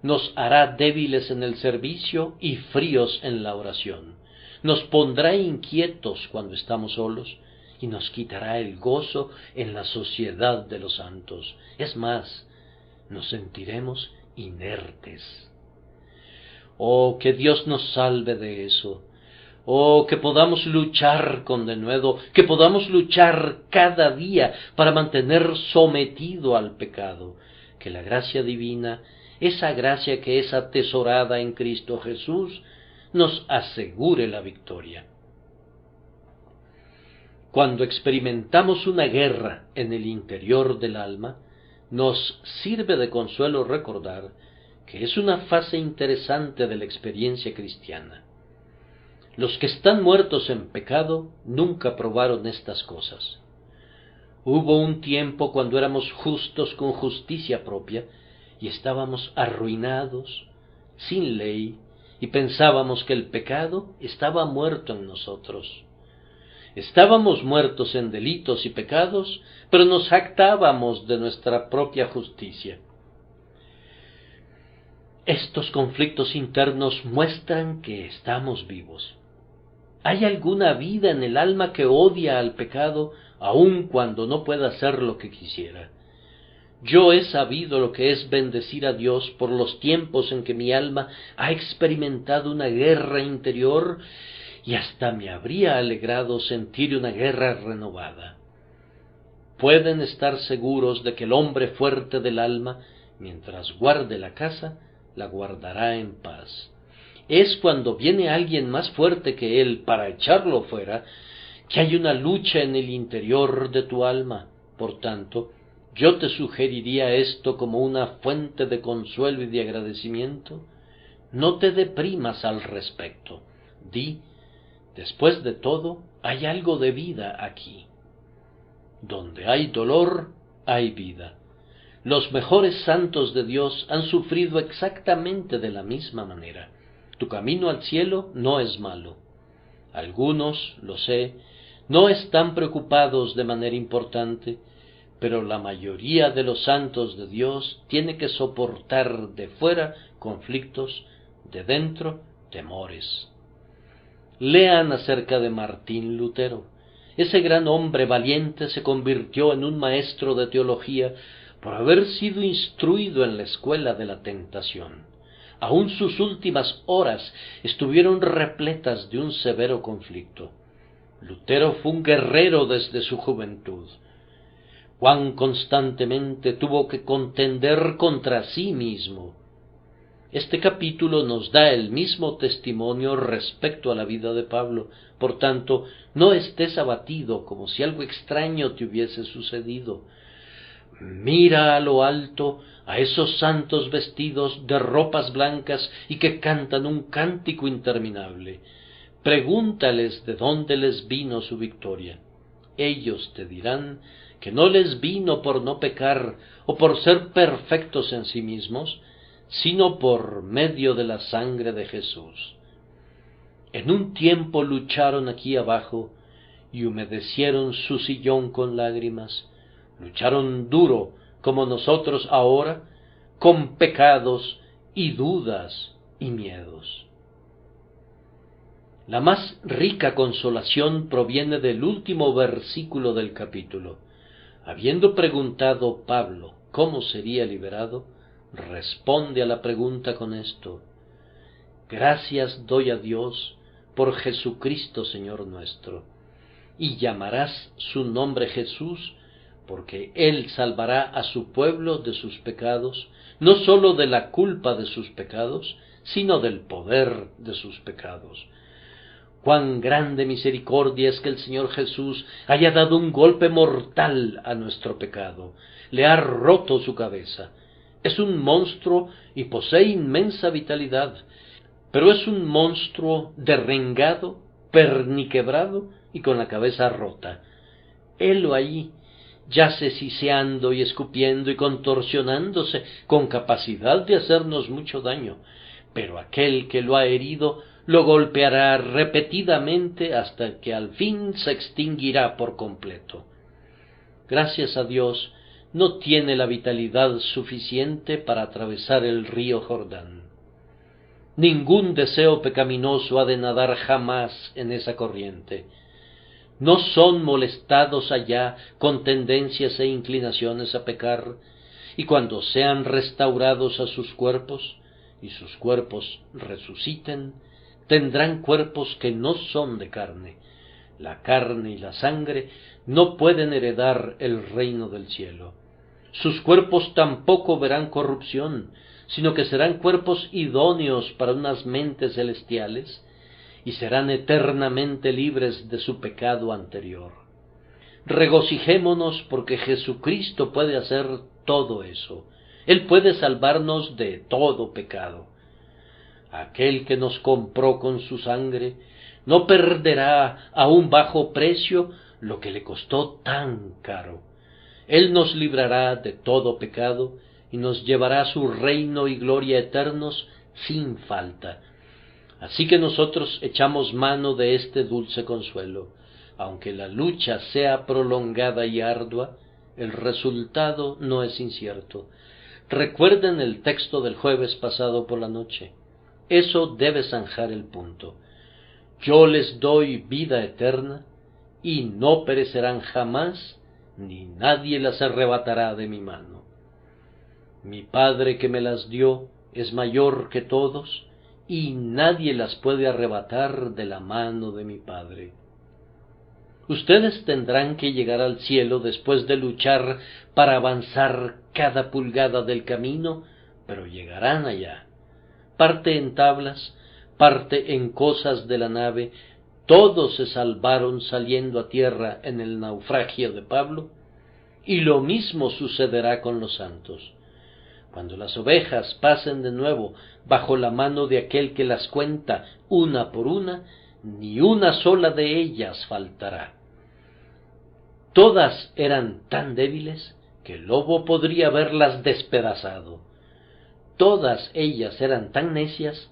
nos hará débiles en el servicio y fríos en la oración. Nos pondrá inquietos cuando estamos solos y nos quitará el gozo en la sociedad de los santos. Es más, nos sentiremos inertes. Oh, que Dios nos salve de eso. Oh, que podamos luchar con denuedo, que podamos luchar cada día para mantener sometido al pecado. Que la gracia divina, esa gracia que es atesorada en Cristo Jesús, nos asegure la victoria. Cuando experimentamos una guerra en el interior del alma, nos sirve de consuelo recordar que es una fase interesante de la experiencia cristiana. Los que están muertos en pecado nunca probaron estas cosas. Hubo un tiempo cuando éramos justos con justicia propia y estábamos arruinados, sin ley, y pensábamos que el pecado estaba muerto en nosotros. Estábamos muertos en delitos y pecados, pero nos jactábamos de nuestra propia justicia. Estos conflictos internos muestran que estamos vivos. ¿Hay alguna vida en el alma que odia al pecado, aun cuando no pueda hacer lo que quisiera? Yo he sabido lo que es bendecir a Dios por los tiempos en que mi alma ha experimentado una guerra interior y hasta me habría alegrado sentir una guerra renovada. Pueden estar seguros de que el hombre fuerte del alma, mientras guarde la casa, la guardará en paz. Es cuando viene alguien más fuerte que él para echarlo fuera, que hay una lucha en el interior de tu alma. Por tanto, yo te sugeriría esto como una fuente de consuelo y de agradecimiento. No te deprimas al respecto. Di, después de todo, hay algo de vida aquí. Donde hay dolor, hay vida. Los mejores santos de Dios han sufrido exactamente de la misma manera. Tu camino al cielo no es malo. Algunos, lo sé, no están preocupados de manera importante, pero la mayoría de los santos de Dios tiene que soportar de fuera conflictos, de dentro temores. Lean acerca de Martín Lutero. Ese gran hombre valiente se convirtió en un maestro de teología por haber sido instruido en la escuela de la tentación. Aún sus últimas horas estuvieron repletas de un severo conflicto. Lutero fue un guerrero desde su juventud. Cuán constantemente tuvo que contender contra sí mismo. Este capítulo nos da el mismo testimonio respecto a la vida de Pablo. Por tanto, no estés abatido como si algo extraño te hubiese sucedido. Mira a lo alto a esos santos vestidos de ropas blancas y que cantan un cántico interminable. Pregúntales de dónde les vino su victoria. Ellos te dirán que no les vino por no pecar o por ser perfectos en sí mismos, sino por medio de la sangre de Jesús. En un tiempo lucharon aquí abajo y humedecieron su sillón con lágrimas, lucharon duro como nosotros ahora, con pecados y dudas y miedos. La más rica consolación proviene del último versículo del capítulo. Habiendo preguntado Pablo cómo sería liberado, responde a la pregunta con esto: gracias doy a Dios por Jesucristo Señor nuestro, y llamarás su nombre Jesús, porque Él salvará a su pueblo de sus pecados, no sólo de la culpa de sus pecados, sino del poder de sus pecados. Cuán grande misericordia es que el Señor Jesús haya dado un golpe mortal a nuestro pecado, le ha roto su cabeza. Es un monstruo y posee inmensa vitalidad, pero es un monstruo derrengado, perniquebrado y con la cabeza rota. Helo ahí, yace siseando y escupiendo y contorsionándose con capacidad de hacernos mucho daño, pero aquel que lo ha herido lo golpeará repetidamente hasta que al fin se extinguirá por completo. Gracias a Dios, no tiene la vitalidad suficiente para atravesar el río Jordán. Ningún deseo pecaminoso ha de nadar jamás en esa corriente. No son molestados allá con tendencias e inclinaciones a pecar, y cuando sean restaurados a sus cuerpos, y sus cuerpos resuciten, tendrán cuerpos que no son de carne. La carne y la sangre no pueden heredar el reino del cielo. Sus cuerpos tampoco verán corrupción, sino que serán cuerpos idóneos para unas mentes celestiales, y serán eternamente libres de su pecado anterior. Regocijémonos porque Jesucristo puede hacer todo eso. Él puede salvarnos de todo pecado. Aquel que nos compró con su sangre no perderá a un bajo precio lo que le costó tan caro. Él nos librará de todo pecado y nos llevará a su reino y gloria eternos sin falta. Así que nosotros echamos mano de este dulce consuelo. Aunque la lucha sea prolongada y ardua, el resultado no es incierto. Recuerden el texto del jueves pasado por la noche. Eso debe zanjar el punto. Yo les doy vida eterna, y no perecerán jamás, ni nadie las arrebatará de mi mano. Mi Padre que me las dio es mayor que todos, y nadie las puede arrebatar de la mano de mi Padre. Ustedes tendrán que llegar al cielo después de luchar para avanzar cada pulgada del camino, pero llegarán allá. Parte en tablas, parte en cosas de la nave, todos se salvaron saliendo a tierra en el naufragio de Pablo, y lo mismo sucederá con los santos. Cuando las ovejas pasen de nuevo bajo la mano de aquel que las cuenta una por una, ni una sola de ellas faltará. Todas eran tan débiles que el lobo podría haberlas despedazado. Todas ellas eran tan necias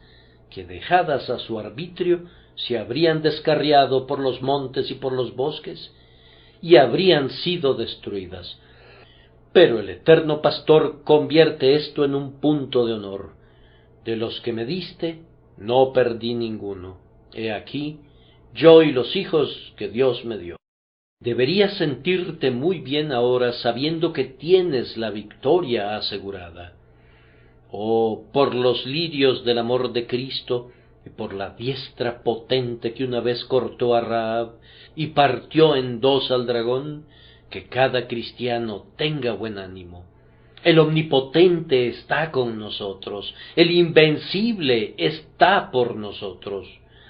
que, dejadas a su arbitrio, se habrían descarriado por los montes y por los bosques, y habrían sido destruidas. Pero el eterno pastor convierte esto en un punto de honor. De los que me diste, no perdí ninguno. He aquí, yo y los hijos que Dios me dio. Deberías sentirte muy bien ahora sabiendo que tienes la victoria asegurada. Oh, por los lirios del amor de Cristo, y por la diestra potente que una vez cortó a Rahab y partió en dos al dragón, que cada cristiano tenga buen ánimo. El omnipotente está con nosotros, el invencible está por nosotros.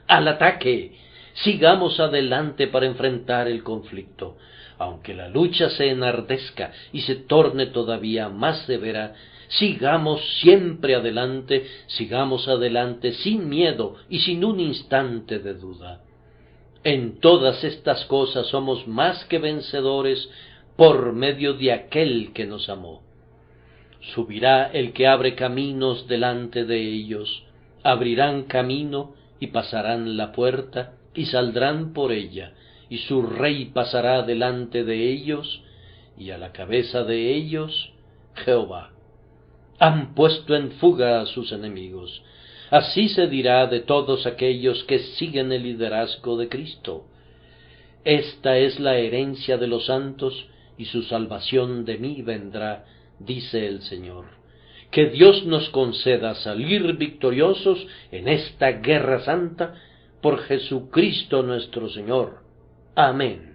Al ataque, sigamos adelante para enfrentar el conflicto. Aunque la lucha se enardezca y se torne todavía más severa, sigamos siempre adelante, sigamos adelante sin miedo y sin un instante de duda. En todas estas cosas somos más que vencedores por medio de aquel que nos amó. Subirá el que abre caminos delante de ellos, abrirán camino y pasarán la puerta y saldrán por ella, y su rey pasará delante de ellos, y a la cabeza de ellos Jehová. Han puesto en fuga a sus enemigos. Así se dirá de todos aquellos que siguen el liderazgo de Cristo. Esta es la herencia de los santos, y su salvación de mí vendrá, dice el Señor. Que Dios nos conceda salir victoriosos en esta guerra santa, por Jesucristo nuestro Señor. Amén.